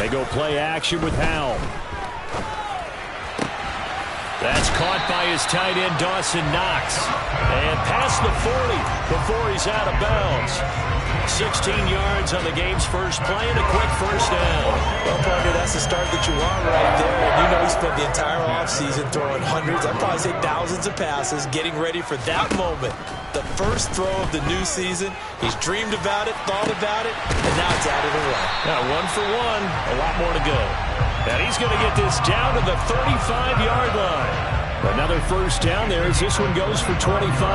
They go play action with Howell. That's caught by his tight end, Dawson Knox. And past the 40 before he's out of bounds. 16 yards on the game's first play and a quick first down. Well, partner, that's the start that you want right there. And you know he spent the entire offseason throwing hundreds, I'd probably say thousands of passes, getting ready for that moment. The first throw of the new season. He's dreamed about it, thought about it, and now it's out of the way. Now 1 for 1, a lot more to go. And he's going to get this down to the 35-yard line. Another first down there as this one goes for 25.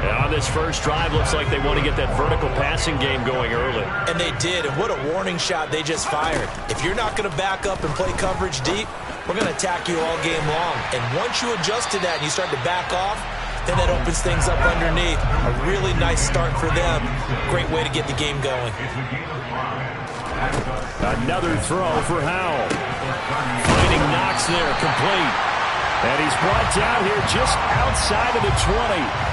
And on this first drive, looks like they want to get that vertical passing game going early. And they did, and what a warning shot they just fired. If you're not going to back up and play coverage deep, we're going to attack you all game long. And once you adjust to that and you start to back off, then that opens things up underneath. A really nice start for them. Great way to get the game going. Another throw for Howell. Finding Knox there, complete. And he's brought down here just outside of the 20.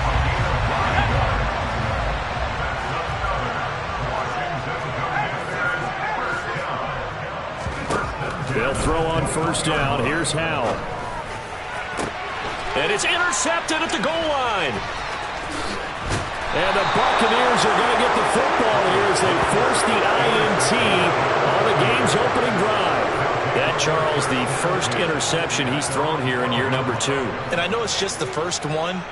They'll throw on first down. Here's Howell. And it's intercepted at the goal line. And the Buccaneers are going to get the football here as they force the INT on the game's opening drive. That, Charles, the first interception he's thrown here in year number 2. And I know it's just the first one,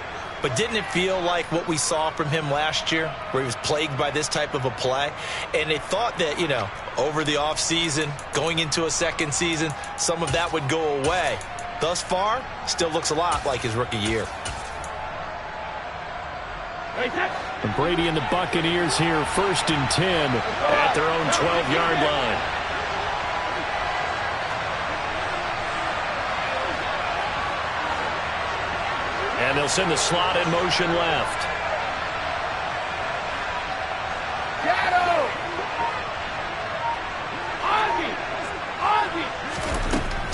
but didn't it feel like what we saw from him last year, where he was plagued by this type of a play? And they thought that, you know, over the offseason, going into a second season, some of that would go away. Thus far, still looks a lot like his rookie year. And Brady and the Buccaneers here, 1st and 10 at their own 12-yard line. And they'll send the slot in motion left.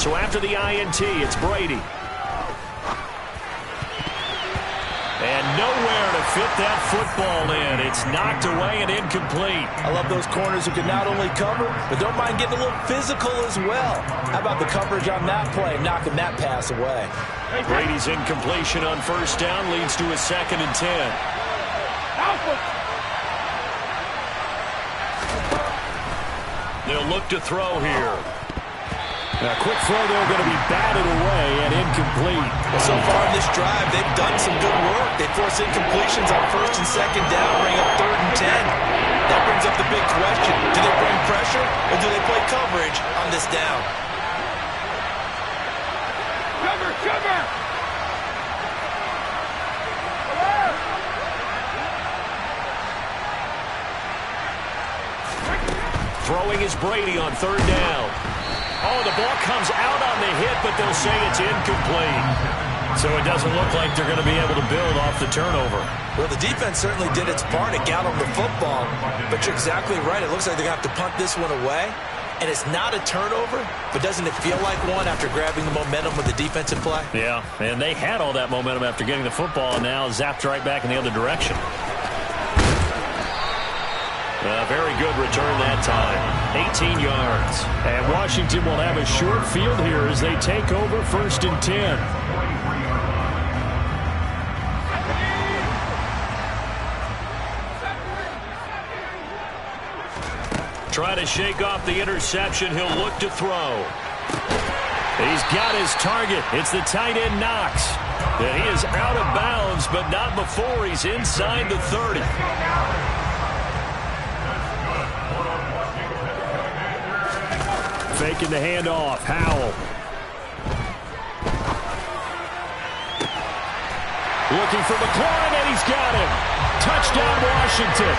So after the INT, it's Brady. And nowhere to fit that football in. It's knocked away and incomplete. I love those corners who can not only cover, but don't mind getting a little physical as well. How about the coverage on that play, knocking that pass away? Brady's incompletion on first down leads to a 2nd and 10. They'll look to throw here. A quick throw there, going to be batted away and incomplete. Well, so far in this drive, they've done some good work. They force incompletions on 1st and 2nd down, bring up 3rd and 10. That brings up the big question. Do they bring pressure or do they play coverage on this down? Cover! Throwing is Brady on 3rd down. Oh, the ball comes out on the hit, but they'll say it's incomplete. So it doesn't look like they're going to be able to build off the turnover. Well, the defense certainly did its part to got them the football. But you're exactly right. It looks like they're going to have to punt this one away. And it's not a turnover, but doesn't it feel like one after grabbing the momentum with the defensive play? Yeah, and they had all that momentum after getting the football, and now zapped right back in the other direction. Very good return that time. 18 yards. And Washington will have a short field here as they take over 1st and 10. Try to shake off the interception. He'll look to throw. He's got his target. It's the tight end Knox. And he is out of bounds, but not before he's inside the 30. Faking the handoff. Howell. Looking for McLaurin, and he's got him. Touchdown, Washington.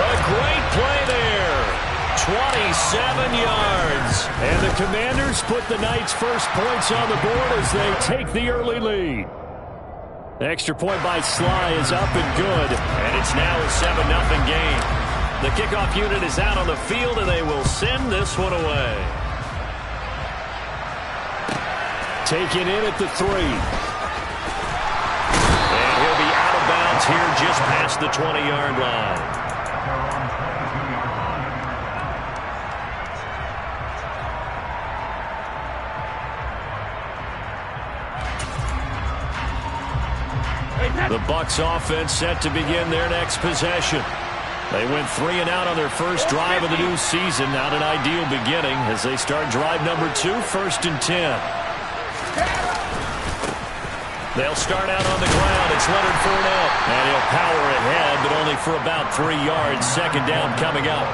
A great play there. 27 yards. And the Commanders put the Knights' first points on the board as they take the early lead. The extra point by Sly is up and good. And it's now a 7-0 game. The kickoff unit is out on the field, and they will send this one away. Taken in at the 3. And he'll be out of bounds here just past the 20-yard line. The Bucs offense set to begin their next possession. They went 3 and out on their first drive of the new season. Not an ideal beginning as they start drive number 2, 1st and 10. They'll start out on the ground. It's Leonard Fournette. And he'll power ahead, but only for about 3 yards. 2nd down coming up.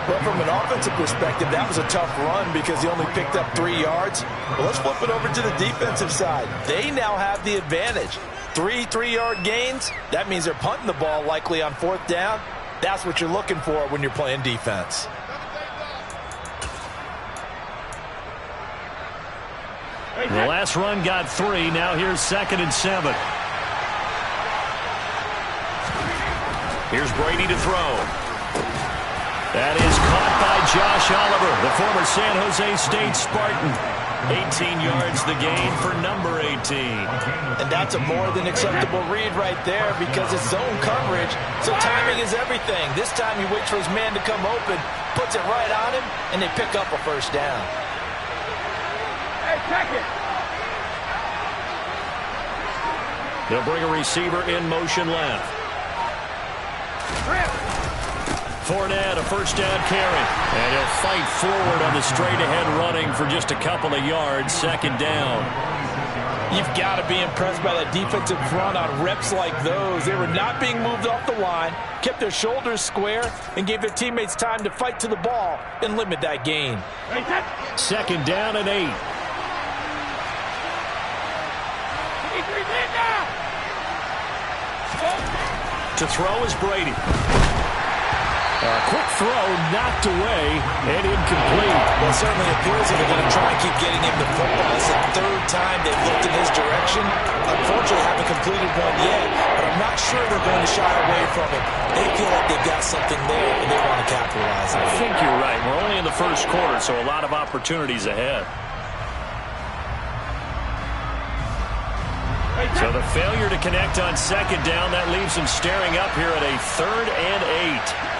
But from an offensive perspective, that was a tough run because he only picked up 3 yards. But let's flip it over to the defensive side. They now have the advantage. 3 3-yard gains. That means they're punting the ball likely on 4th down. That's what you're looking for when you're playing defense. The last run got 3. Now here's 2nd and 7. Here's Brady to throw. That is caught by Josh Oliver, the former San Jose State Spartan. 18 yards the gain for number 18. And that's a more than acceptable read right there because it's zone coverage, so timing is everything. This time he waits for his man to come open, puts it right on him, and they pick up a 1st down. Hey, check it. They'll bring a receiver in motion left. Fournette, a 1st down carry. And he'll fight forward on the straight-ahead running for just a couple of yards. 2nd down. You've got to be impressed by that defensive front on reps like those. They were not being moved off the line, kept their shoulders square, and gave their teammates time to fight to the ball and limit that gain. 2nd down and 8. To throw is Brady. A quick throw knocked away and incomplete. Well, it certainly appears that they're going to try and keep getting him the football. It's the 3rd time they've looked in his direction. Unfortunately, haven't completed one yet, but I'm not sure they're going to shy away from it. They feel like they've got something there, and they want to capitalize on it. I think you're right. We're only in the 1st quarter, so a lot of opportunities ahead. So the failure to connect on 2nd down, that leaves them staring up here at a 3rd and 8.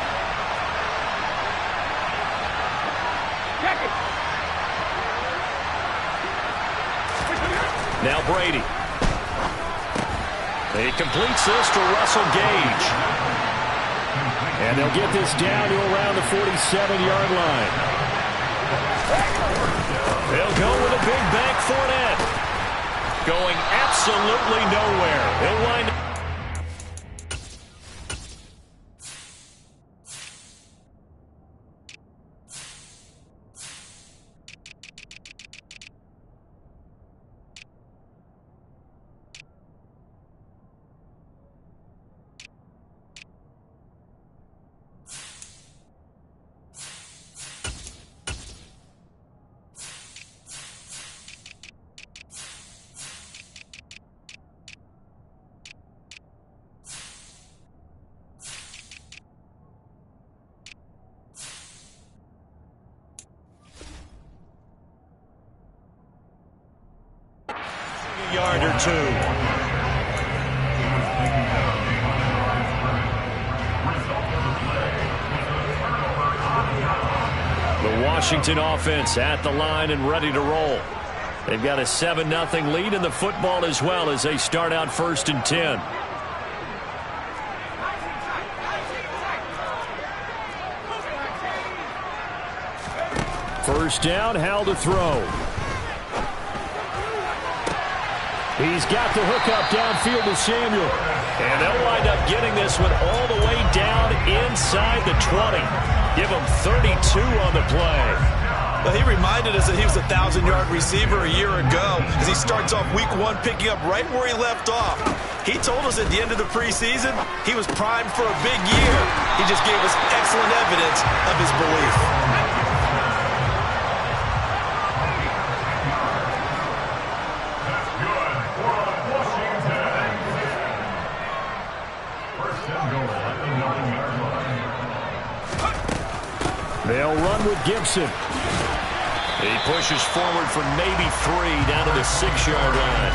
Now Brady. He completes this to Russell Gage. And they'll get this down to around the 47-yard line. They'll go with a big bank Fournette. Going absolutely nowhere. He'll wind up. Yard or 2. The Washington offense at the line and ready to roll. They've got a 7-0 lead in the football as well as they start out 1st and 10. First down, Howell to throw. He's got the hookup downfield to Samuel. And they'll wind up getting this one all the way down inside the 20. Give him 32 on the play. Well, he reminded us that he was a 1,000-yard receiver a year ago as he starts off week 1 picking up right where he left off. He told us at the end of the preseason he was primed for a big year. He just gave us excellent evidence of his belief. They'll run with Gibson. He pushes forward for maybe 3 down to the 6-yard line.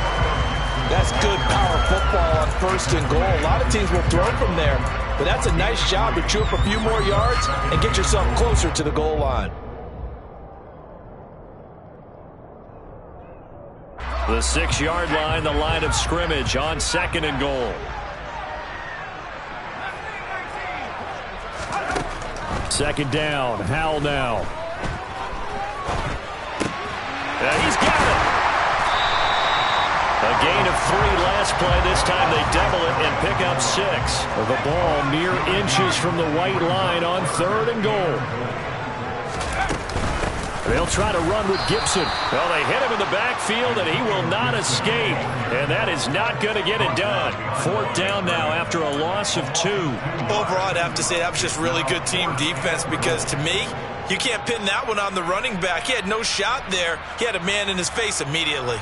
That's good power football on 1st and goal. A lot of teams will throw from there, but that's a nice job to chew up a few more yards and get yourself closer to the goal line. The 6-yard line, the line of scrimmage on 2nd and goal. Second down, Howell now. He's got it. A gain of 3 last play. This time they double it and pick up 6. The ball mere inches from the white line on 3rd and goal. They'll try to run with Gibson. Well, they hit him in the backfield, and he will not escape. And that is not going to get it done. 4th down now after a loss of 2. Overall, I'd have to say that was just really good team defense because, to me, you can't pin that one on the running back. He had no shot there. He had a man in his face immediately.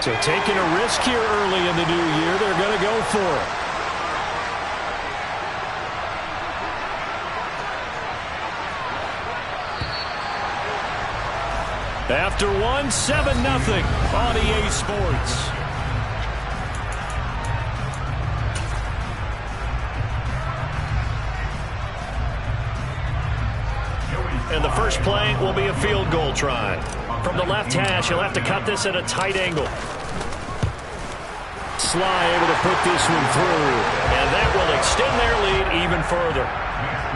So taking a risk here early in the new year, they're going to go for it. After 1, 7-0 on EA Sports. And the first play will be a field goal try. From the left hash, he'll have to cut this at a tight angle. Sly able to put this one through. And that will extend their lead even further.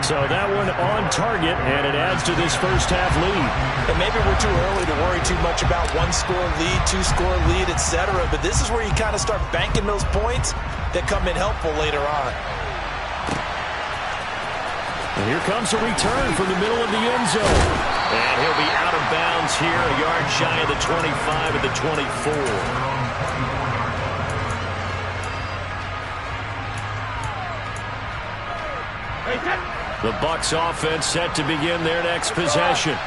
So that one on target, and it adds to this first half lead. And maybe we're too early to worry too much about 1-score lead, 2-score lead, etc. But this is where you kind of start banking those points that come in helpful later on. And here comes a return from the middle of the end zone. And he'll be out of bounds here, a yard shy of the 25 at the 24. The Bucs offense set to begin their next possession.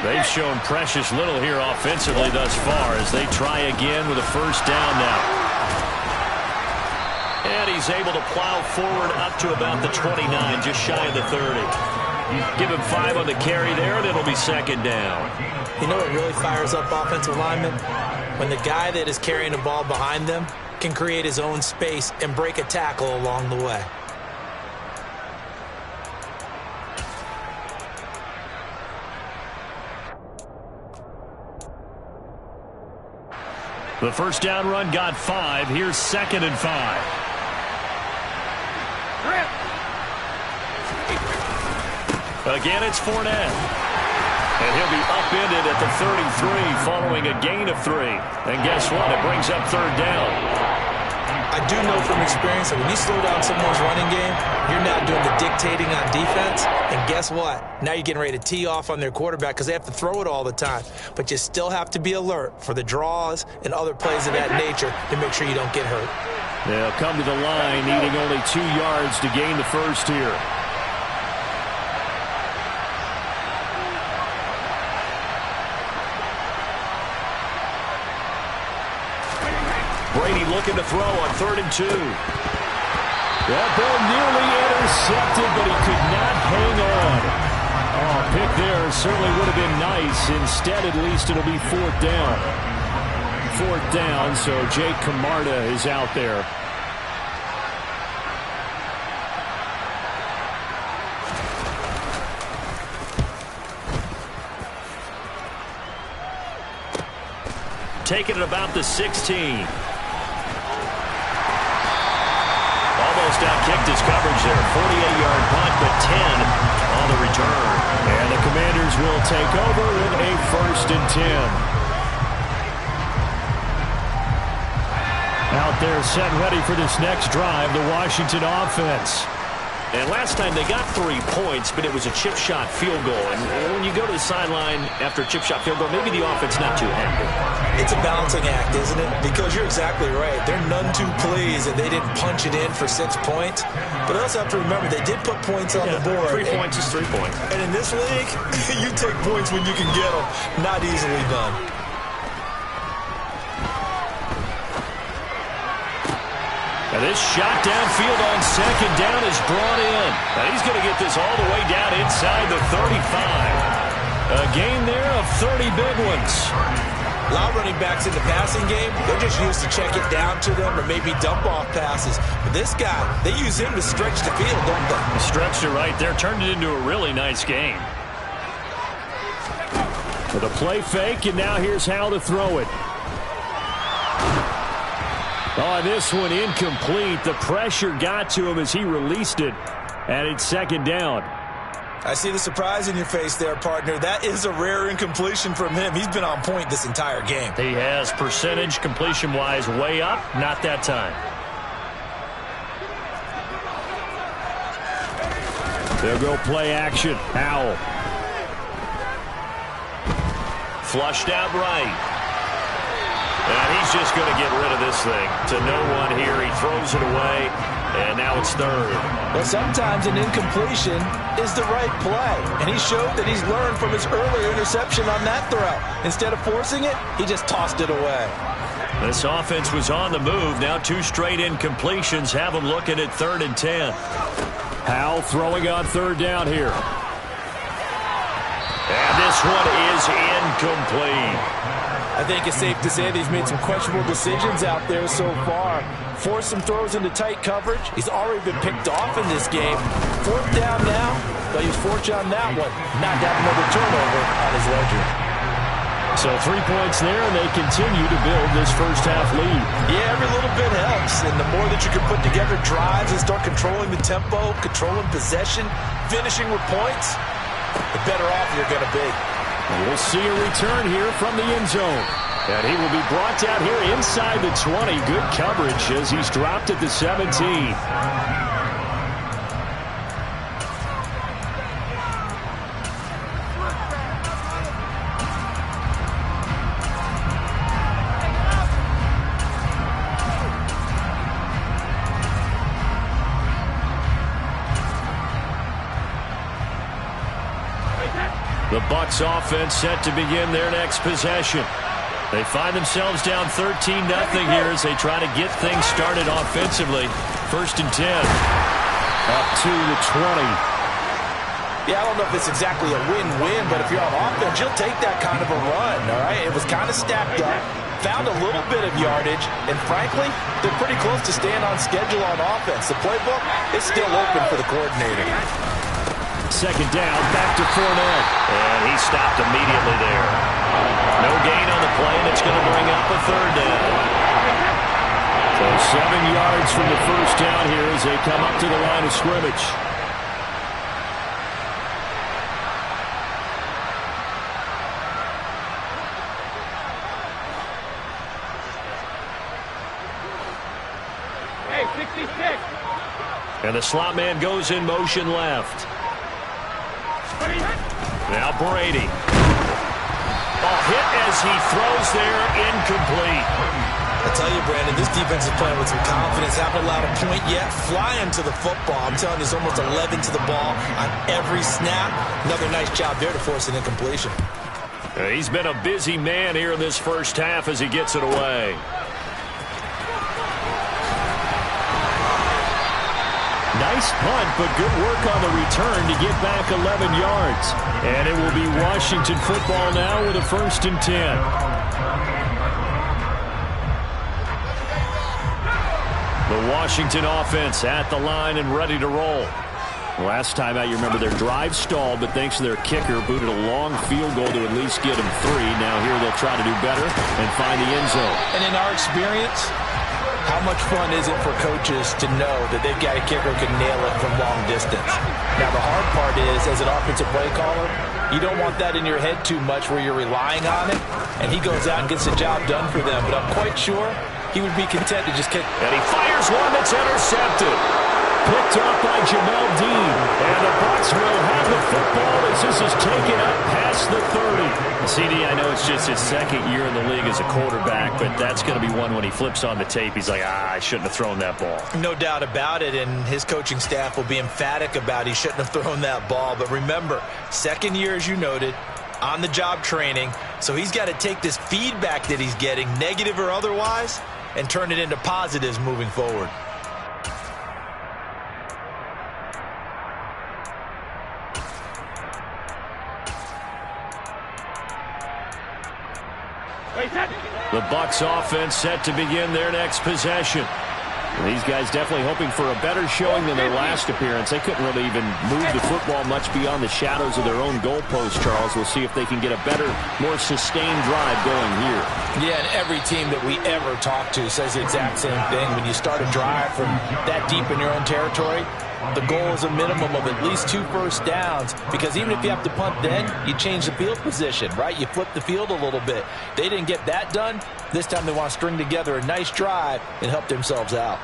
They've shown precious little here offensively thus far as they try again with a first down now. And he's able to plow forward up to about the 29, just shy of the 30. Give him 5 on the carry there, and it'll be second down. You know what really fires up offensive linemen? When the guy that is carrying the ball behind them can create his own space and break a tackle along the way. The first down run got 5. Here's 2nd and 5. Again, it's Fournette. And he'll be upended at the 33 following a gain of 3. And guess what? It brings up 3rd down. I do know from experience that when you slow down someone's running game, you're now doing the dictating on defense. And guess what? Now you're getting ready to tee off on their quarterback because they have to throw it all the time. But you still have to be alert for the draws and other plays of that nature to make sure you don't get hurt. They'll come to the line needing only 2 yards to gain the first here. Brady looking to throw on 3rd and 2. That ball nearly intercepted, but he could not hang on. Oh, pick there certainly would have been nice. Instead, at least it'll be 4th down. 4th down, so Jake Camarda is out there. Taking it about the 16. Almost outkicked his coverage there. 48-yard punt, but 10 on the return. And the Commanders will take over with a 1st and 10. Out there set ready for this next drive, the Washington offense. And last time they got 3 points, but it was a chip shot field goal. And when you go to the sideline after a chip shot field goal, maybe the offense not too happy. It's a balancing act, isn't it? Because you're exactly right. They're none too pleased that they didn't punch it in for 6 points. But also have to remember, they did put points on the board. 3 points is 3 points. And in this league, you take points when you can get them. Not easily done. And this shot downfield on 2nd down is brought in. And he's going to get this all the way down inside the 35. A gain there of 30 big ones. A lot of running backs in the passing game, they're just used to check it down to them or maybe dump off passes. But this guy, they use him to stretch the field, don't they? Stretched it right there, turned it into a really nice game. With a play fake, and now here's how to throw it. Oh, this one incomplete. The pressure got to him as he released it, and it's second down. I see the surprise in your face there, partner. That is a rare incompletion from him. He's been on point this entire game. He has percentage completion-wise way up. Not that time. They'll go play action. Howell. Flushed out right. And he's just going to get rid of this thing to no one here. He throws it away, and now it's third. Well, sometimes an incompletion is the right play, and he showed that he's learned from his earlier interception on that throw. Instead of forcing it, he just tossed it away. This offense was on the move. Now 2 straight incompletions have them looking at 3rd and 10. Howell throwing on 3rd down here. And this one is incomplete. I think it's safe to say that he's made some questionable decisions out there so far. Forced some throws into tight coverage. He's already been picked off in this game. 4th down now, but he was fortunate on that one. Not to have another turnover on his ledger. So 3 points there, and they continue to build this first half lead. Yeah, every little bit helps. And the more that you can put together drives and start controlling the tempo, controlling possession, finishing with points, the better off you're going to be. We'll see a return here from the end zone. And he will be brought down here inside the 20. Good coverage as he's dropped at the 17. The Bucs offense set to begin their next possession. They find themselves down 13-0 here as they try to get things started offensively. 1st and 10. Up to the 20. Yeah, I don't know if it's exactly a win-win, but if you're on offense, you'll take that kind of a run, all right? It was kind of stacked up, found a little bit of yardage, and frankly, they're pretty close to staying on schedule on offense. The playbook is still open for the coordinator. 2nd down, back to Fournette. And he stopped immediately there. No gain on the play, and it's going to bring up a 3rd down. So 7 yards from the 1st down here as they come up to the line of scrimmage. Hey, 66. And the slot man goes in motion left. Now Brady. Ball hit as he throws there, incomplete. I tell you, Brandon, this defense is playing with some confidence. Haven't allowed a point yet. Flying to the football. I'm telling you, there's almost 11 to the ball on every snap. Another nice job there to force an incompletion. He's been a busy man here in this first half as he gets it away. Nice punt, but good work on the return to get back 11 yards. And it will be Washington football now with a 1st and 10. The Washington offense at the line and ready to roll. Last time out, you remember their drive stalled, but thanks to their kicker, booted a long field goal to at least get them 3. Now here they'll try to do better and find the end zone. And in our experience, how much fun is it for coaches to know that they've got a kicker who can nail it from long distance? Now, the hard part is, as an offensive play caller, you don't want that in your head too much where you're relying on it, and he goes out and gets the job done for them. But I'm quite sure he would be content to just kick. And he fires one that's intercepted. Picked up by Jamel Dean. And the Bucs will have the football as this is taken up past the 30. CD, I know it's just his 2nd year in the league as a quarterback, but that's going to be one when he flips on the tape. He's like, I shouldn't have thrown that ball. No doubt about it, and his coaching staff will be emphatic about he shouldn't have thrown that ball. But remember, 2nd year, as you noted, on-the-job training, so he's got to take this feedback that he's getting, negative or otherwise, and turn it into positives moving forward. The Bucs offense set to begin their next possession. These guys definitely hoping for a better showing than their last appearance. They couldn't really even move the football much beyond the shadows of their own goalpost, Charles. We'll see if they can get a better, more sustained drive going here. Yeah, and every team that we ever talk to says the exact same thing. When you start a drive from that deep in your own territory, the goal is a minimum of at least 2 first downs, because even if you have to punt then, you change the field position, right? You flip the field a little bit. They didn't get that done. This time they want to string together a nice drive and help themselves out.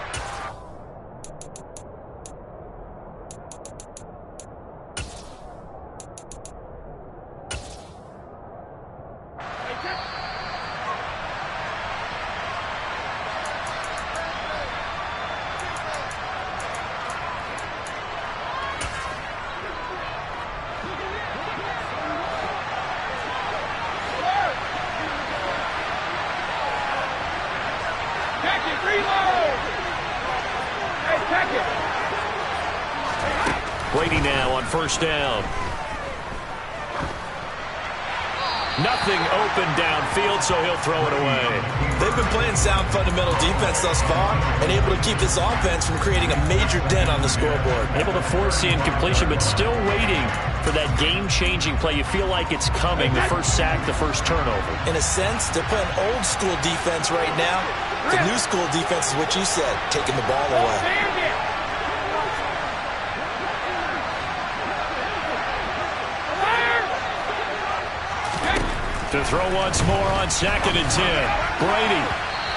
Brady now on first down. Nothing open downfield, so he'll throw it away. They've been playing sound fundamental defense thus far and able to keep this offense from creating a major dent on the scoreboard. Able to force the incompletion, but still waiting for that game-changing play. You feel like it's coming, the first sack, the first turnover. In a sense, they're playing old school defense right now. The new school defense is what you said, taking the ball away. To throw once more on 2nd and 10. Brady.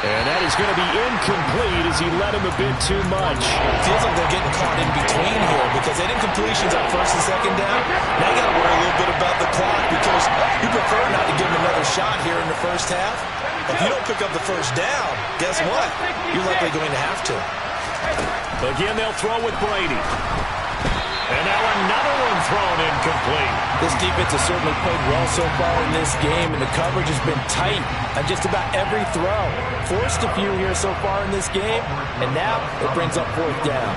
And that is going to be incomplete as he led him a bit too much. Feels like they're getting caught in between here because they had incompletions on 1st and 2nd down. Now you got to worry a little bit about the clock because you prefer not to give them another shot here in the first half. If you don't pick up the first down, guess what? You're likely going to have to. Again, they'll throw with Brady. And now another one thrown incomplete. This defense has certainly played well so far in this game, and the coverage has been tight on just about every throw. Forced a few here so far in this game, and now it brings up 4th down.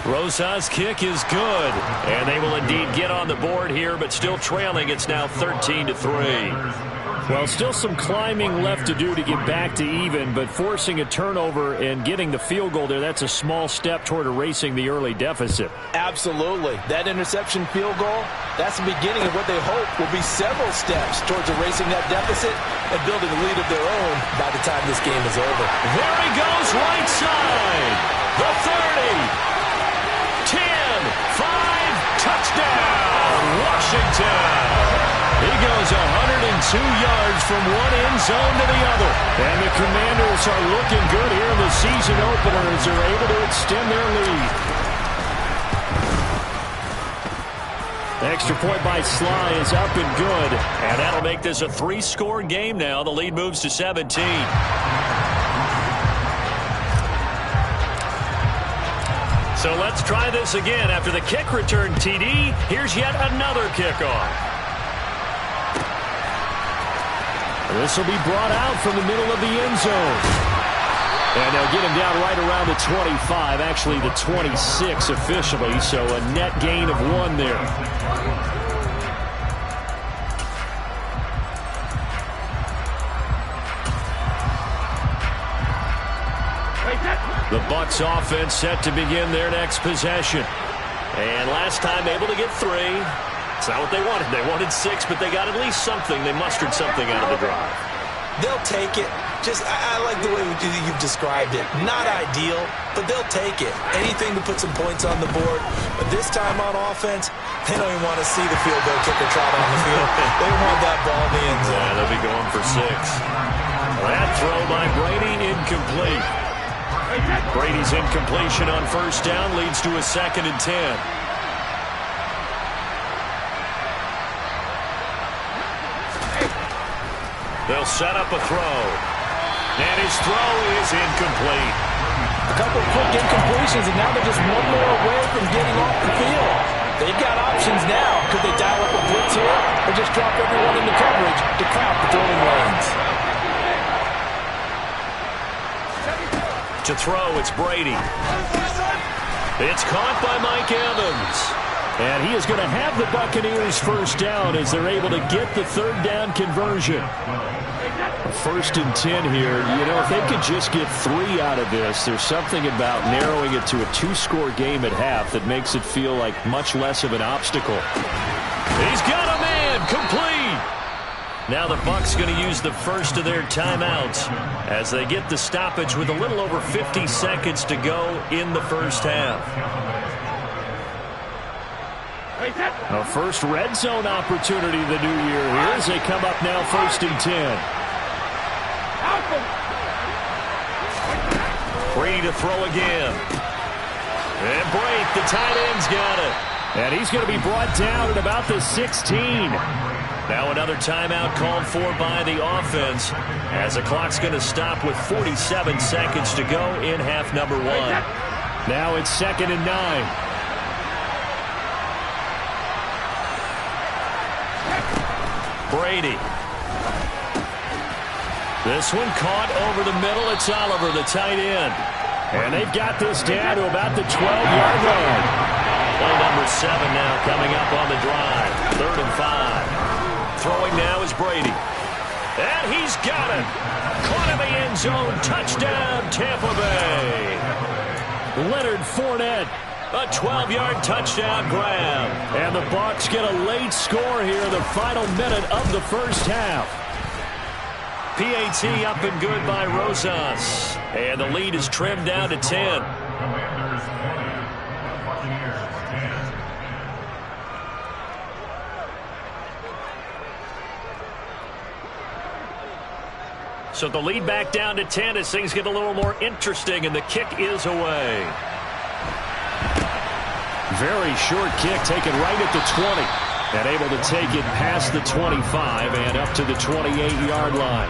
Rosa's kick is good, and they will indeed get on the board here, but still trailing. It's now 13-3. Well, still some climbing left to do to get back to even, but forcing a turnover and getting the field goal there, that's a small step toward erasing the early deficit. Absolutely. That interception field goal, that's the beginning of what they hope will be several steps towards erasing that deficit and building a lead of their own by the time this game is over. There he goes, right side. The 30. 10, 5, touchdown, Washington. He goes 102 yards from one end zone to the other. And the Commanders are looking good here in the season opener as they're able to extend their lead. The extra point by Sly is up and good. And that'll make this a 3-score game now. The lead moves to 17. So let's try this again. After the kick return TD, here's yet another kickoff. This will be brought out from the middle of the end zone. And they'll get him down right around the 25, actually the 26 officially, so a net gain of 1 there. The Bucs offense set to begin their next possession. And last time able to get 3. It's not what they wanted. They wanted 6, but they got at least something. They mustered something out of the drive. They'll take it. I like the way you've described it. Not ideal, but they'll take it. Anything to put some points on the board. But this time on offense, they don't even want to see the field goal kicker trot on the field. They want that ball in the end zone. Yeah, they'll be going for 6. That throw by Brady, incomplete. Brady's incompletion on first down leads to a 2nd and 10. They'll set up a throw. And his throw is incomplete. A couple of quick incompletions, and now they're just one more away from getting off the field. They've got options now. Could they dial up a blitz here or just drop everyone into coverage to crowd the throwing lanes? To throw, it's Brady. It's caught by Mike Evans. And he is going to have the Buccaneers first down as they're able to get the third down conversion. First and 10 here. You know, if they could just get 3 out of this, there's something about narrowing it to a 2-score game at half that makes it feel like much less of an obstacle. He's got a man complete. Now the Bucs going to use the first of their timeouts as they get the stoppage with a little over 50 seconds to go in the first half. A first red zone opportunity the new year here as they come up now first and 10. Brady to throw again. And Brake, the tight end's got it. And he's going to be brought down at about the 16. Now another timeout called for by the offense as the clock's going to stop with 47 seconds to go in half number 1. Now it's 2nd and 9. Brady. This one caught over the middle. It's Oliver, the tight end. And they've got this down to about the 12-yard line. Play number 7 now coming up on the drive. 3rd and 5. Throwing now is Brady. And he's got it. Caught in the end zone. Touchdown, Tampa Bay. Leonard Fournette. A 12-yard touchdown grab. And the Bucs get a late score here in the final minute of the first half. PAT up and good by Rosas. And the lead is trimmed down to 10. So the lead back down to 10 as things get a little more interesting, and the kick is away. Very short kick taken right at the 20. And able to take it past the 25 and up to the 28-yard line.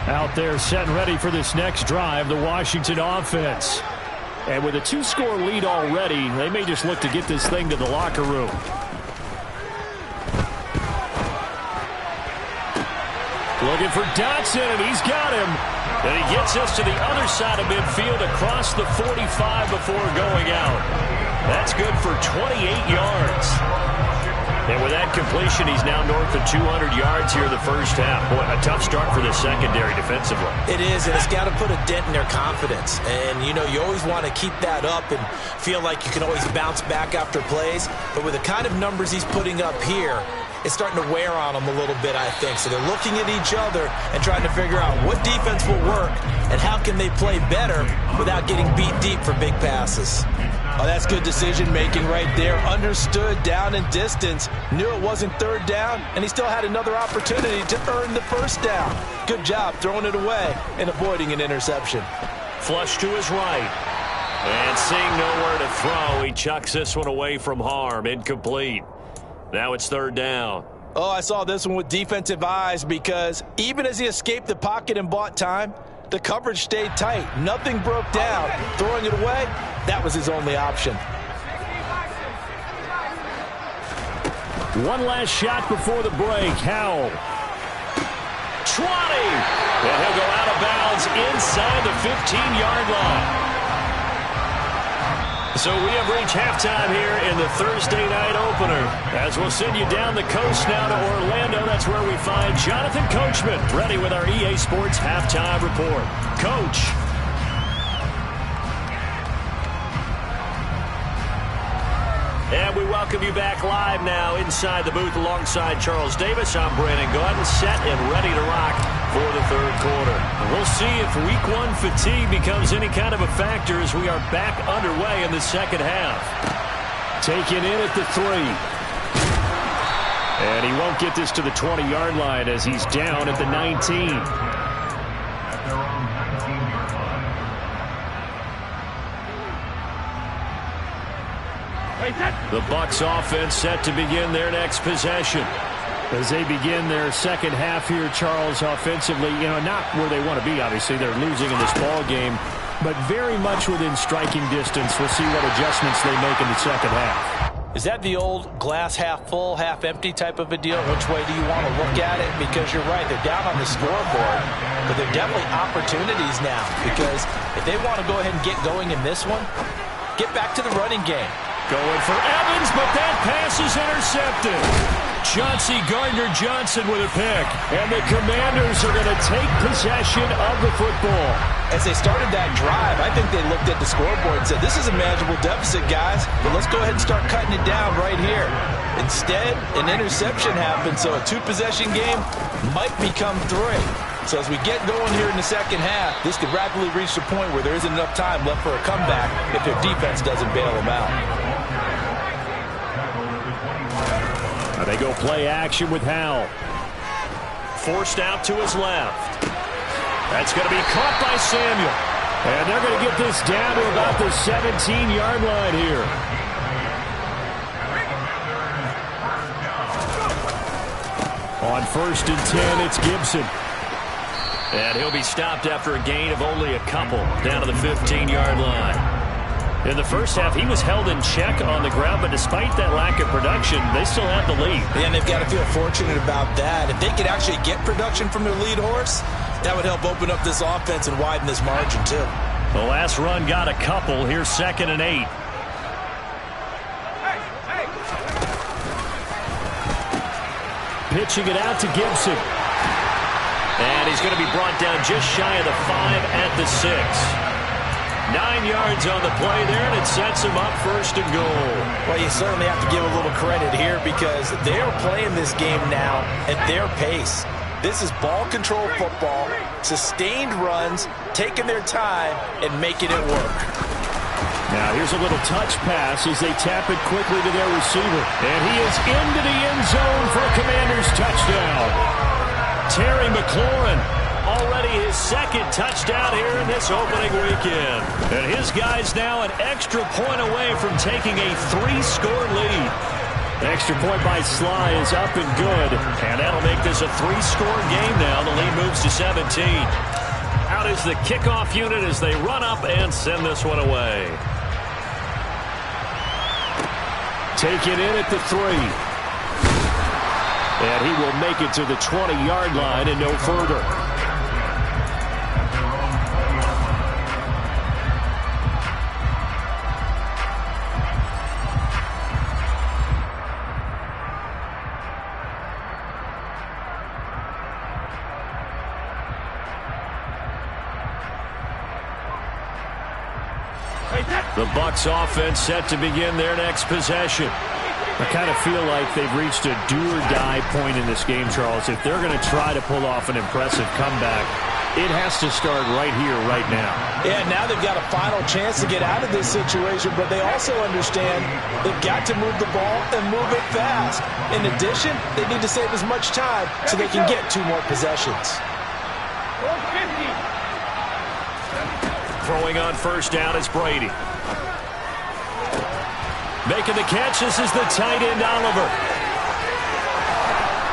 Out there set and ready for this next drive, the Washington offense. And with a 2-score lead already, they may just look to get this thing to the locker room. Looking for Dotson, and he's got him. And he gets us to the other side of midfield across the 45 before going out. That's good for 28 yards. And with that completion, he's now north of 200 yards here in the first half. Boy, a tough start for the secondary defensively. It is, and it's got to put a dent in their confidence. And, you know, you always want to keep that up and feel like you can always bounce back after plays. But with the kind of numbers he's putting up here, it's starting to wear on them a little bit, I think. So they're looking at each other and trying to figure out what defense will work and how can they play better without getting beat deep for big passes. Oh, that's good decision-making right there. Understood down and distance. Knew it wasn't 3rd down, and he still had another opportunity to earn the 1st down. Good job throwing it away and avoiding an interception. Flush to his right. And seeing nowhere to throw, he chucks this one away from harm. Incomplete. Now it's 3rd down. Oh, I saw this one with defensive eyes because even as he escaped the pocket and bought time, the coverage stayed tight. Nothing broke down. Throwing it away, that was his only option. One last shot before the break. Howell. 20. And he'll go out of bounds inside the 15-yard line. So we have reached halftime here in the Thursday night opener. As we'll send you down the coast now to Orlando, that's where we find Jonathan Coachman, ready with our EA Sports halftime report. Coach. And we welcome you back live now inside the booth alongside Charles Davis. I'm Brandon Gordon, set and ready to rock for the 3rd quarter. We'll see if week 1 fatigue becomes any kind of a factor as we are back underway in the second half. Taken in at the 3. And he won't get this to the 20-yard line as he's down at the 19. The Bucs offense set to begin their next possession. As they begin their second half here, Charles, offensively, you know, not where they want to be, obviously. They're losing in this ball game, but very much within striking distance. We'll see what adjustments they make in the second half. Is that the old glass half full, half empty type of a deal? Which way do you want to look at it? Because you're right, they're down on the scoreboard, but they're definitely opportunities now, because if they want to go ahead and get going in this one, get back to the running game. Going for Evans, but that pass is intercepted. Chauncey Gardner-Johnson with a pick. And the Commanders are going to take possession of the football. As they started that drive, I think they looked at the scoreboard and said, this is a manageable deficit, guys, but let's go ahead and start cutting it down right here. Instead, an interception happened, so a two-possession game might become three. So as we get going here in the second half, this could rapidly reach the point where there isn't enough time left for a comeback if their defense doesn't bail them out. Now they go play action with Howell. Forced out to his left. That's going to be caught by Samuel. And they're going to get this down to about the 17-yard line here. On 1st and 10, it's Gibson. And he'll be stopped after a gain of only a couple down to the 15-yard line. In the first half, he was held in check on the ground, but despite that lack of production, they still have the lead. And they've got to feel fortunate about that. If they could actually get production from their lead horse, that would help open up this offense and widen this margin, too. The last run got a couple. Here's 2nd and 8. Pitching it out to Gibson. And he's going to be brought down just shy of the 5 at the 6. 9 yards on the play there, and it sets him up 1st and goal. Well, you certainly have to give a little credit here because they're playing this game now at their pace. This is ball control football, sustained runs, taking their time, and making it work. Now here's a little touch pass as they tap it quickly to their receiver. And he is into the end zone for a Commanders touchdown. Terry McLaurin, already his 2nd touchdown here in this opening weekend. And his guy's now an extra point away from taking a 3-score lead. The extra point by Sly is up and good. And that'll make this a 3-score game now. The lead moves to 17. Out is the kickoff unit as they run up and send this one away. Take it in at the 3. And he will make it to the 20-yard line and no further. The Bucs offense set to begin their next possession. I kind of feel like they've reached a do-or-die point in this game, Charles. If they're going to try to pull off an impressive comeback, it has to start right here, right now. Yeah, now they've got a final chance to get out of this situation, but they also understand they've got to move the ball and move it fast. In addition, they need to save as much time so they can get 2 more possessions. Throwing on 1st down is Brady. Making the catch, this is the tight end, Oliver.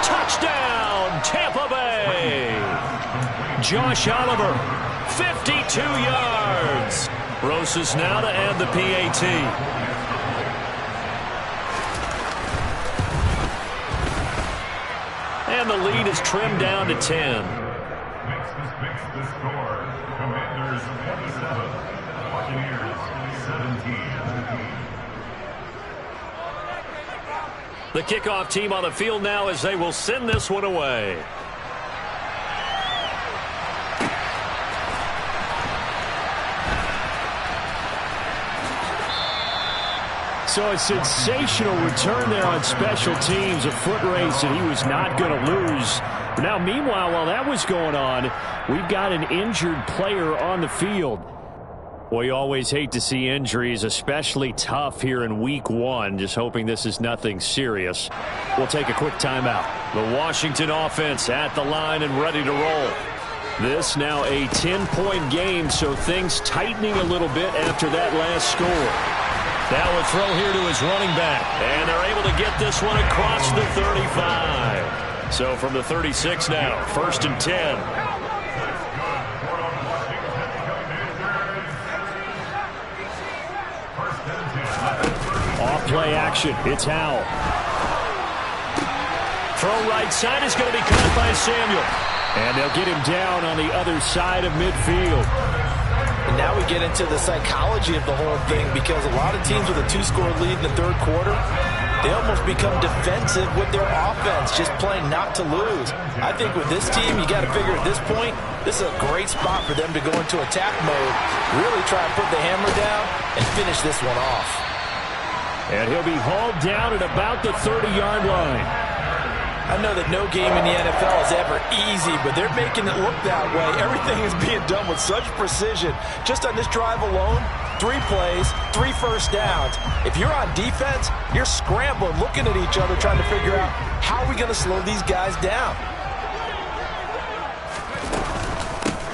Touchdown, Tampa Bay. Josh Oliver, 52 yards. Rosas now to add the PAT. And the lead is trimmed down to 10. Makes the score. Commanders 27, Buccaneers 17. The kickoff team on the field now as they will send this one away. So a sensational return there on special teams, a foot race that he was not going to lose. But now, meanwhile, while that was going on, we've got an injured player on the field. Well, you always hate to see injuries, especially tough here in week 1. Just hoping this is nothing serious. We'll take a quick timeout. The Washington offense at the line and ready to roll. This now a 10-point game, so things tightening a little bit after that last score. Now a throw here to his running back, and they're able to get this one across the 35. So from the 36 now, 1st and 10. play action. It's Howell. Throw right side is going to be caught by Samuel. And they'll get him down on the other side of midfield. And now we get into the psychology of the whole thing, because a lot of teams with a 2-score lead in the third quarter, they almost become defensive with their offense, just playing not to lose. I think with this team, you got to figure at this point, this is a great spot for them to go into attack mode, really try and put the hammer down and finish this one off. And he'll be hauled down at about the 30-yard line. I know that no game in the NFL is ever easy, but they're making it look that way. Everything is being done with such precision. Just on this drive alone, 3 plays, 3 first downs. If you're on defense, you're scrambling, looking at each other, trying to figure out how are we going to slow these guys down.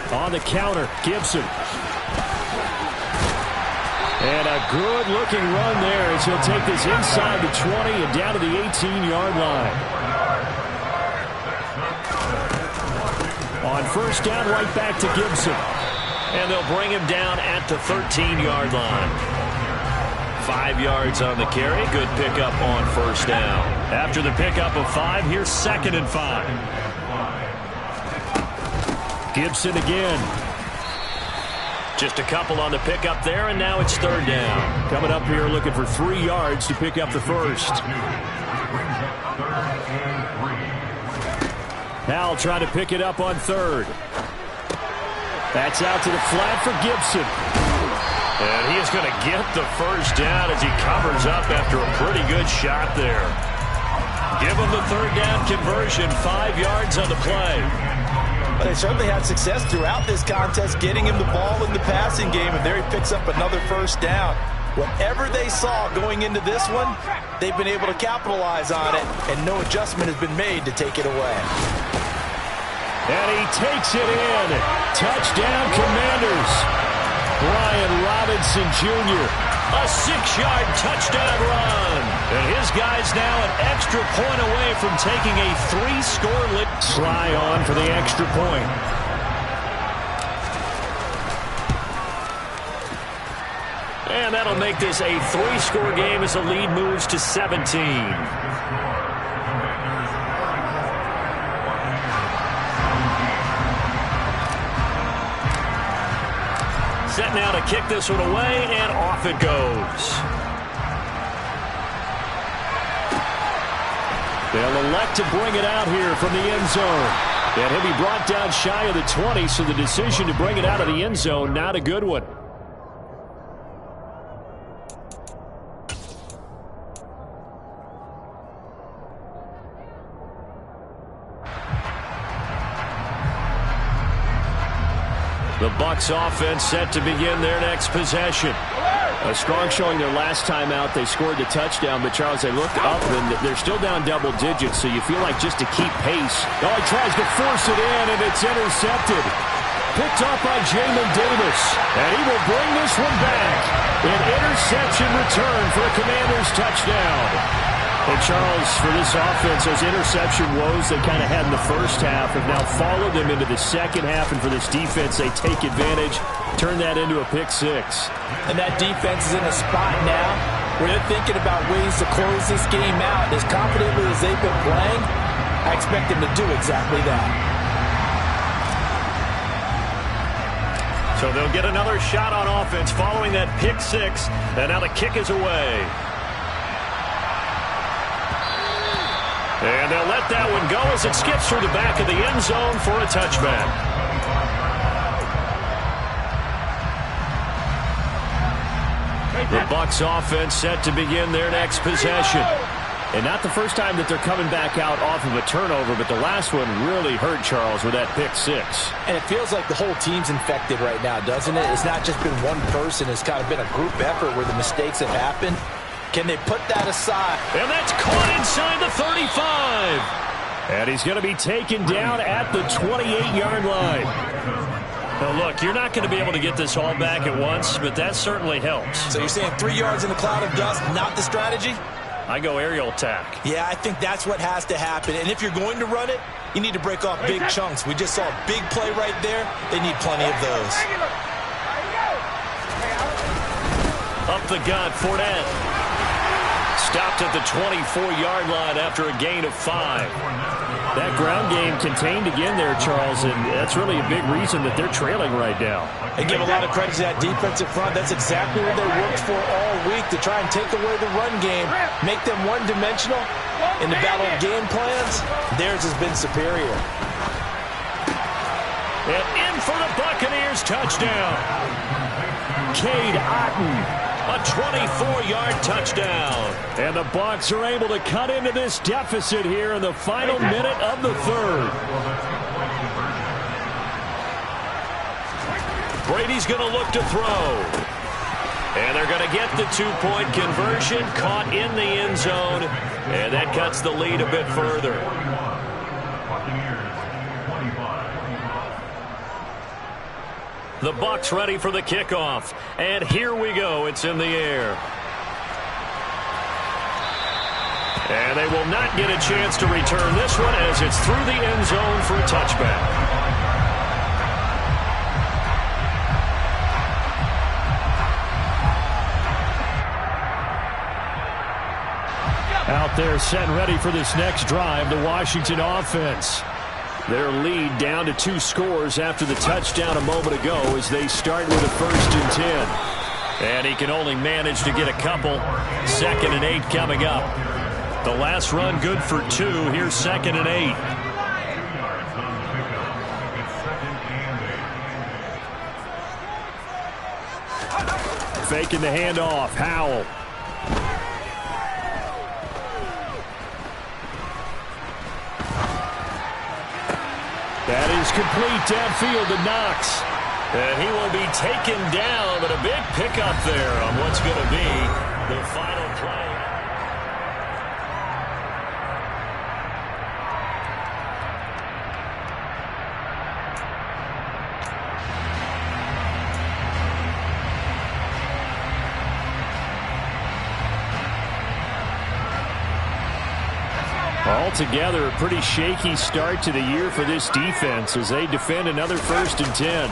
On the counter, Gibson. And a good-looking run there as he'll take this inside the 20 and down to the 18-yard line. On first down, right back to Gibson. And they'll bring him down at the 13-yard line. 5 yards on the carry. Good pickup on first down. After the pickup of 5, here's 2nd and 5. Gibson again. Just a couple on the pickup there, and now it's 3rd down. Coming up here looking for 3 yards to pick up the first. Howell trying to pick it up on 3rd. That's out to the flat for Gibson. And he is going to get the first down as he covers up after a pretty good shot there. Give him the 3rd down conversion, 5 yards on the play. But they certainly had success throughout this contest, getting him the ball in the passing game, and there he picks up another first down. Whatever they saw going into this one, they've been able to capitalize on it, and no adjustment has been made to take it away. And he takes it in. Touchdown, Commanders. Brian Robinson Jr. A 6-yard touchdown run. And his guy's now an extra point away from taking a 3-score lead. Sly on for the extra point. And that'll make this a 3-score game as the lead moves to 17. Set now to kick this one away, and off it goes. They'll elect to bring it out here from the end zone. And he'll be brought down shy of the 20, so the decision to bring it out of the end zone, not a good one. The Bucs offense set to begin their next possession. A strong showing their last time out. They scored the touchdown, but Charles, they looked up and they're still down double digits, so you feel like just to keep pace. Oh, he tries to force it in, and it's intercepted. Picked off by Jamin Davis, and he will bring this one back. An interception return for a Commanders touchdown. And Charles, for this offense, those interception woes they kind of had in the first half have now followed them into the second half. And for this defense, they take advantage, turn that into a pick 6. And that defense is in a spot now where they're thinking about ways to close this game out. As confidently as they've been playing, I expect them to do exactly that. So they'll get another shot on offense following that pick 6. And now the kick is away. And they'll let that one go as it skips through the back of the end zone for a touchback. The Bucs offense set to begin their next possession. And not the first time that they're coming back out off of a turnover, but the last one really hurt Charles with that pick 6. And it feels like the whole team's infected right now, doesn't it? It's not just been one person. It's kind of been a group effort where the mistakes have happened. Can they put that aside? And that's caught inside the 35. And he's going to be taken down at the 28-yard line. Now, look, you're not going to be able to get this all back at once, but that certainly helps. So you're saying 3 yards in a cloud of dust, not the strategy? I go aerial attack. Yeah, I think that's what has to happen. And if you're going to run it, you need to break off big chunks. We just saw a big play right there. They need plenty of those. Up the gut, Fournette. stopped at the 24-yard line after a gain of 5. That ground game contained again there, Charles, and that's really a big reason that they're trailing right now. They give a lot of credit to that defensive front. That's exactly what they worked for all week, to try and take away the run game, make them one-dimensional. In the battle of game plans, theirs has been superior. And in for the Buccaneers, touchdown. Cade Otton. A 24-yard touchdown. And the Bucs are able to cut into this deficit here in the final minute of the third. Brady's going to look to throw. And they're going to get the two-point conversion, caught in the end zone. And that cuts the lead a bit further. The Bucs ready for the kickoff. And here we go. It's in the air. And they will not get a chance to return this one as it's through the end zone for a touchback. Out there set and ready for this next drive, the Washington offense. Their lead down to 2 scores after the touchdown a moment ago as they start with a 1st and 10. And he can only manage to get a couple. 2nd and 8 coming up. The last run good for 2. Here's 2nd and 8. Faking the handoff. Howell. That is complete downfield to Knox. And he will be taken down, but a big pickup there on what's going to be the final play. Altogether, a pretty shaky start to the year for this defense as they defend another 1st and 10.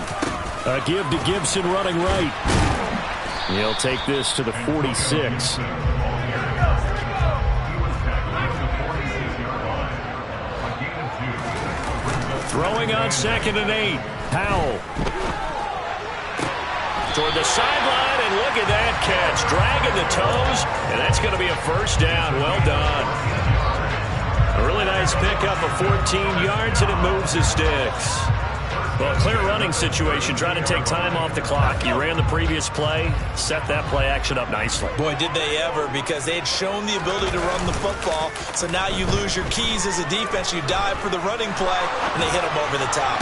A give to Gibson running right. He'll take this to the 46. Throwing on 2nd and 8. Powell. Toward the sideline, and look at that catch. Dragging the toes, and that's going to be a 1st down. Well done. A really nice pickup of 14 yards, and it moves the sticks. Well, clear running situation, trying to take time off the clock. You ran the previous play, set that play action up nicely. Boy, did they ever, because they had shown the ability to run the football. So now you lose your keys as a defense. You dive for the running play, and they hit them over the top.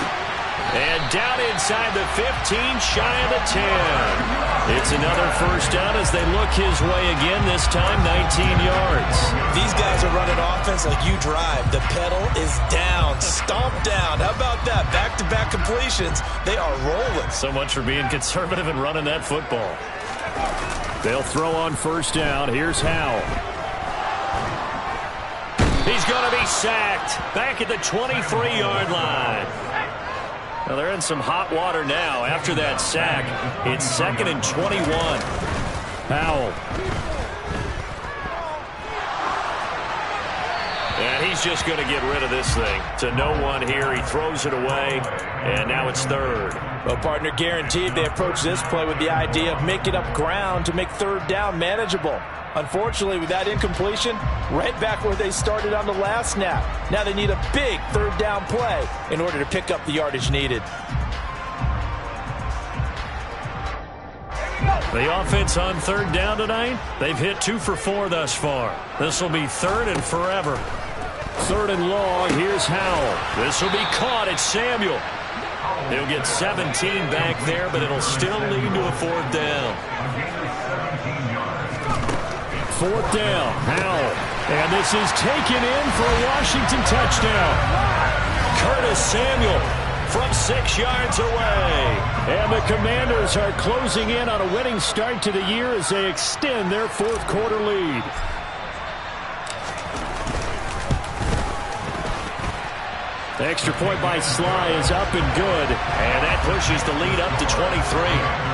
And down inside the 15, shy of the 10. It's another 1st down as they look his way again, this time 19 yards. These guys are running offense like you drive. The pedal is down, stomp down. How about that? Back-to-back completions. They are rolling. So much for being conservative and running that football. They'll throw on 1st down. Here's Howell. He's going to be sacked back at the 23-yard line. Well, they're in some hot water now after that sack. It's 2nd and 21. Powell. And he's just going to get rid of this thing. To no one here. He throws it away, and now it's 3rd. Well, partner, guaranteed they approach this play with the idea of making up ground to make 3rd down manageable. Unfortunately, with that incompletion, right back where they started on the last snap. Now they need a big 3rd down play in order to pick up the yardage needed. The offense on 3rd down tonight, they've hit 2 for 4 thus far. This will be 3rd and forever. 3rd and long, here's Howell. This will be caught. It's Samuel. He'll get 17 back there, but it'll still lead to a 4th down. 4th down, Howell. And this is taken in for a Washington touchdown. Curtis Samuel from 6 yards away. And the Commanders are closing in on a winning start to the year as they extend their 4th quarter lead. The extra point by Sly is up and good. And that pushes the lead up to 23.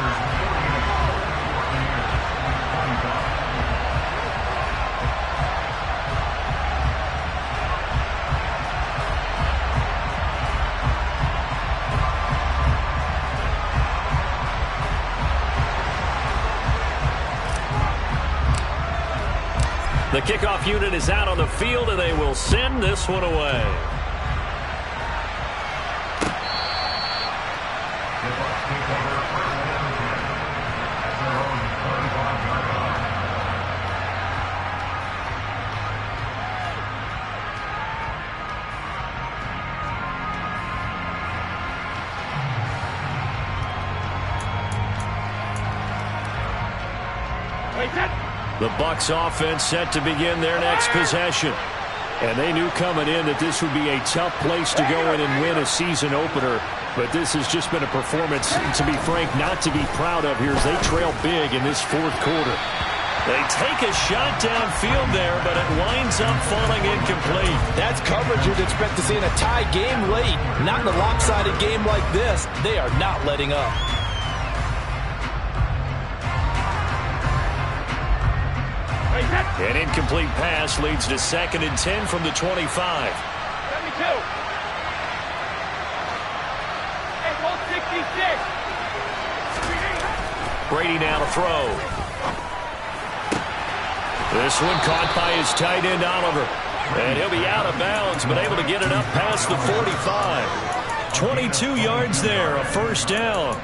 The kickoff unit is out on the field, and they will send this one away. The Bucs offense set to begin their next possession. And they knew coming in that this would be a tough place to go in and win a season opener. But this has just been a performance, to be frank, not to be proud of here as they trail big in this fourth quarter. They take a shot downfield there, but it winds up falling incomplete. That's coverage you'd expect to see in a tie game late. Not in a lopsided game like this. They are not letting up. An incomplete pass leads to 2nd and 10 from the 25. 72. Hey, hold 66. Brady now to throw. This one caught by his tight end, Oliver. And he'll be out of bounds, but able to get it up past the 45. 22 yards there, a first down.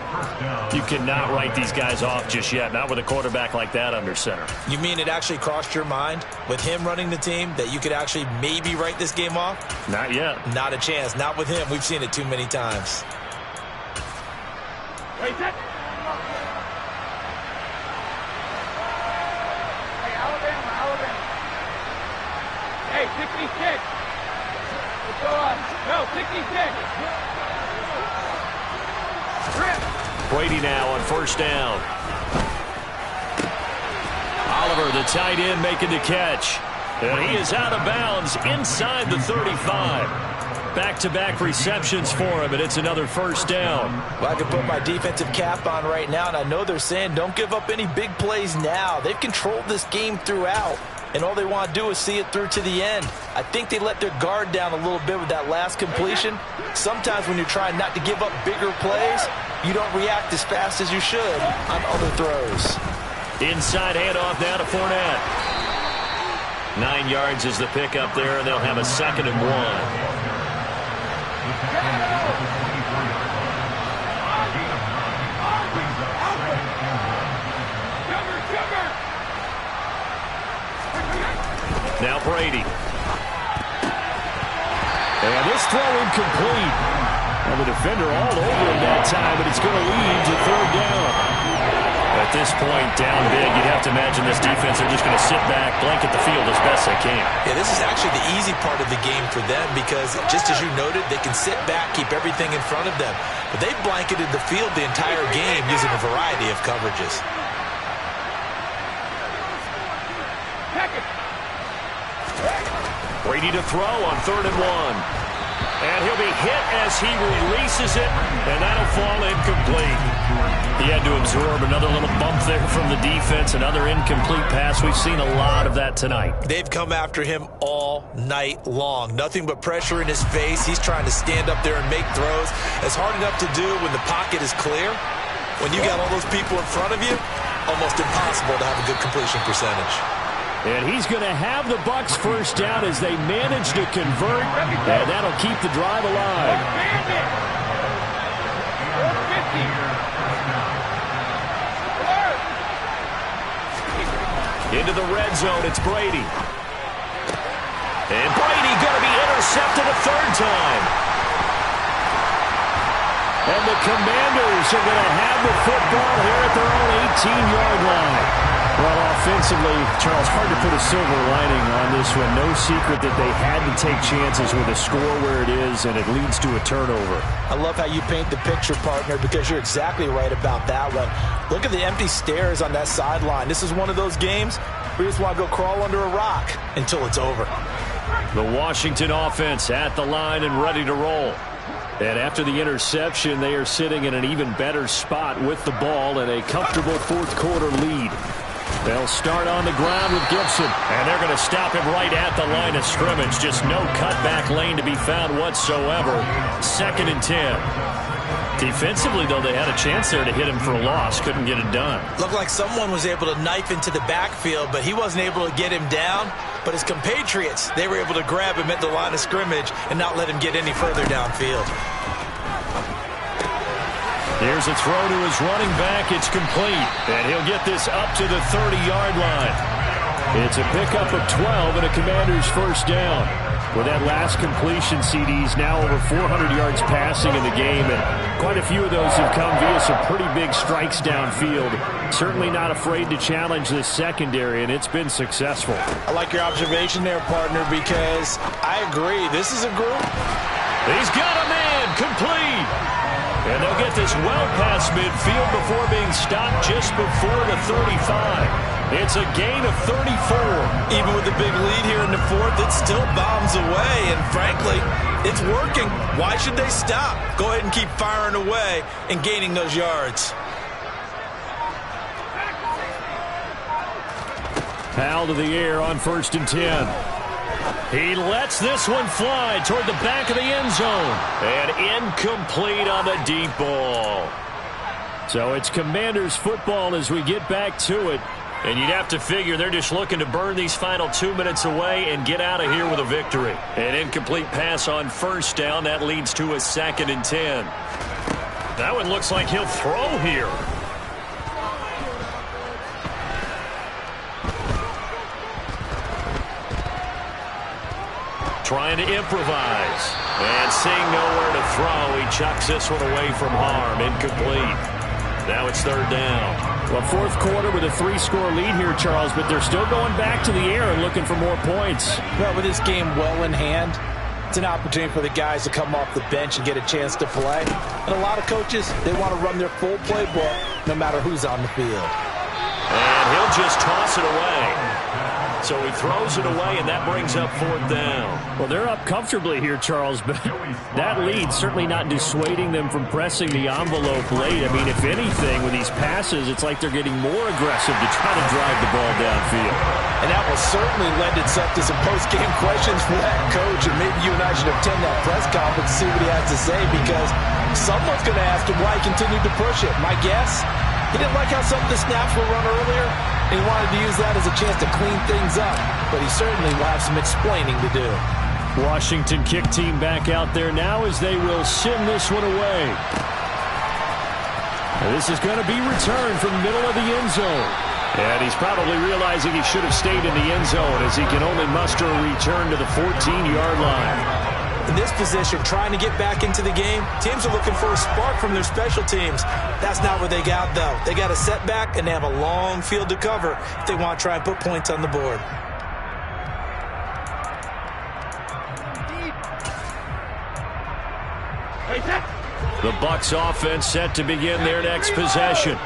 You cannot write these guys off just yet, not with a quarterback like that under center. You mean it actually crossed your mind with him running the team that you could actually maybe write this game off? Not yet. Not a chance. Not with him. We've seen it too many times. Wait, that. Hey, Alabama. Hey, 66. Let's go on. No, 66. Brady now on first down. Oliver, the tight end, making the catch. And he is out of bounds inside the 35. Back-to-back receptions for him, and it's another first down. Well, I can put my defensive cap on right now, and I know they're saying don't give up any big plays now. They've controlled this game throughout, and all they want to do is see it through to the end. I think they let their guard down a little bit with that last completion. Sometimes when you're trying not to give up bigger plays, you don't react as fast as you should on other throws. Inside handoff now to Fournette. 9 yards is the pickup there, and they'll have a 2nd and 1. Now Brady. And this throw incomplete. And the defender all over him that time, but it's going to lead to 3rd down. At this point, down big, you'd have to imagine this defense are just going to sit back, blanket the field as best they can. Yeah, this is actually the easy part of the game for them because, just as you noted, they can sit back, keep everything in front of them. But they've blanketed the field the entire game using a variety of coverages. Brady to throw on 3rd and 1. And he'll be hit as he releases it, and that'll fall incomplete. He had to absorb another little bump there from the defense, another incomplete pass. We've seen a lot of that tonight. They've come after him all night long. Nothing but pressure in his face. He's trying to stand up there and make throws. It's hard enough to do when the pocket is clear. When you got all those people in front of you, almost impossible to have a good completion percentage. And he's going to have the Bucs first down as they manage to convert, and that'll keep the drive alive. Into the red zone, it's Brady. And Brady going to be intercepted a 3rd time. And the Commanders are going to have the football here at their own 18-yard line. Well, offensively, Charles, hard to put a silver lining on this one. No secret that they had to take chances with a score where it is, and it leads to a turnover. I love how you paint the picture, partner, because you're exactly right about that one. Look at the empty stairs on that sideline. This is one of those games where you just want to go crawl under a rock until it's over. The Washington offense at the line and ready to roll. And after the interception, they are sitting in an even better spot with the ball and a comfortable 4th quarter lead. They'll start on the ground with Gibson, and they're going to stop him right at the line of scrimmage. Just no cutback lane to be found whatsoever. 2nd and 10. Defensively, though, they had a chance there to hit him for a loss. Couldn't get it done. Looked like someone was able to knife into the backfield, but he wasn't able to get him down. But his compatriots, they were able to grab him at the line of scrimmage and not let him get any further downfield. Here's a throw to his running back. It's complete. And he'll get this up to the 30-yard line. It's a pickup of 12 and a Commander's first down. With that last completion, CD's now over 400 yards passing in the game, and quite a few of those have come via some pretty big strikes downfield. Certainly not afraid to challenge this secondary, and it's been successful. I like your observation there, partner, because I agree. This is a group. He's got a man complete. And they'll get this well past midfield before being stopped just before the 35. It's a gain of 34. Even with the big lead here in the fourth, it still bombs away. And frankly, it's working. Why should they stop? Go ahead and keep firing away and gaining those yards. Foul to the air on 1st and 10. He lets this one fly toward the back of the end zone. And incomplete on the deep ball. So it's Commanders football as we get back to it. And you'd have to figure they're just looking to burn these final 2 minutes away and get out of here with a victory. An incomplete pass on 1st down. That leads to a 2nd and 10. That one looks like he'll throw here. Trying to improvise. And seeing nowhere to throw, he chucks this one away from harm. Incomplete. Now it's 3rd down. Well, 4th quarter with a 3-score lead here, Charles, but they're still going back to the air and looking for more points. Well, with this game well in hand, it's an opportunity for the guys to come off the bench and get a chance to play. And a lot of coaches, they want to run their full playbook no matter who's on the field. And he'll just toss it away. So he throws it away, and that brings up 4th down. Well, they're up comfortably here, Charles, but that lead certainly not dissuading them from pressing the envelope late. I mean, if anything, with these passes, it's like they're getting more aggressive to try to drive the ball downfield. And that will certainly lend itself to some post-game questions for that coach, and maybe you and I should attend that press conference to see what he has to say, because someone's going to ask him why he continued to push it. My guess, he didn't like how some of the snaps were run earlier, and he wanted to use that as a chance to clean things up. But he certainly will have some explaining to do. Washington kick team back out there now as they will send this one away. And this is going to be returned from the middle of the end zone. And he's probably realizing he should have stayed in the end zone as he can only muster a return to the 14-yard line. In this position, trying to get back into the game, teams are looking for a spark from their special teams. That's not what they got, though. They got a setback, and they have a long field to cover if they want to try and put points on the board. The Bucs offense set to begin their next possession.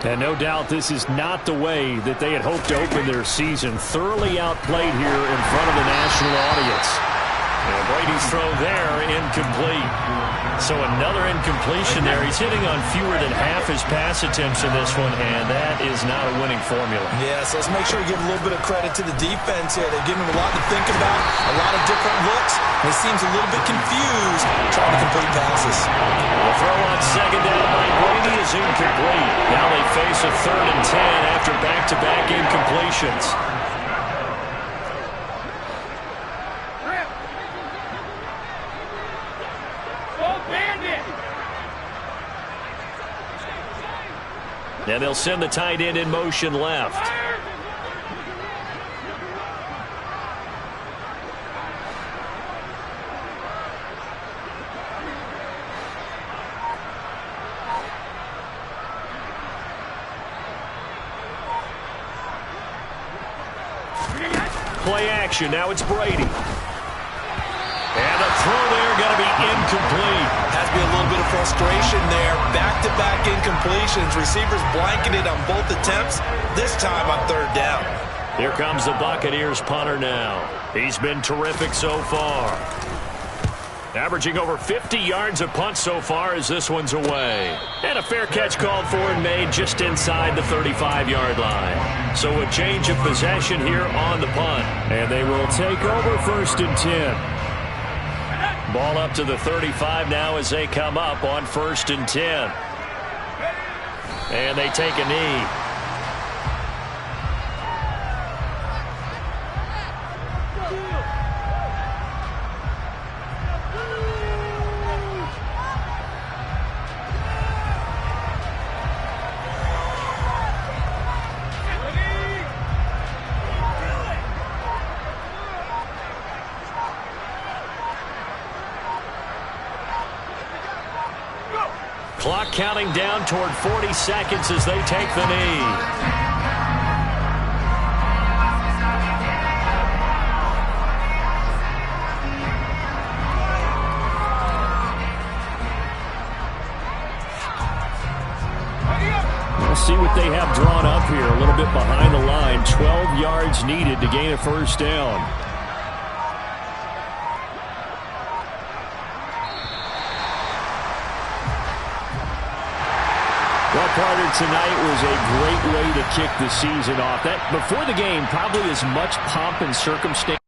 And no doubt this is not the way that they had hoped to open their season. Thoroughly outplayed here in front of the national audience. And Brady's throw there, incomplete. So another incompletion there. He's hitting on fewer than half his pass attempts in this one, and that is not a winning formula. Yeah, so let's make sure we give a little bit of credit to the defense here. They're giving him a lot to think about, a lot of different looks, and he seems a little bit confused trying to complete passes. The throw on 2nd down by Brady is incomplete. Now they face a 3rd and 10 after back-to-back incompletions. And they'll send the tight end in motion left. Play action. Now it's Brady. And the throw there going to be incomplete. Has to be a little bit of frustration there. Back-to-back incompletions. Receivers blanketed on both attempts. This time on 3rd down. Here comes the Buccaneers punter now. He's been terrific so far. Averaging over 50 yards a punt so far as this one's away. And a fair catch called for and made just inside the 35-yard line. So a change of possession here on the punt. And they will take over 1st and 10. Ball up to the 35 now as they come up on 1st and 10. And they take a knee. Clock counting down toward 40 seconds as they take the knee. We'll see what they have drawn up here. A little bit behind the line. 12 yards needed to gain a 1st down. Well, Carter, tonight was a great way to kick the season off. That before the game, probably as much pomp and circumstance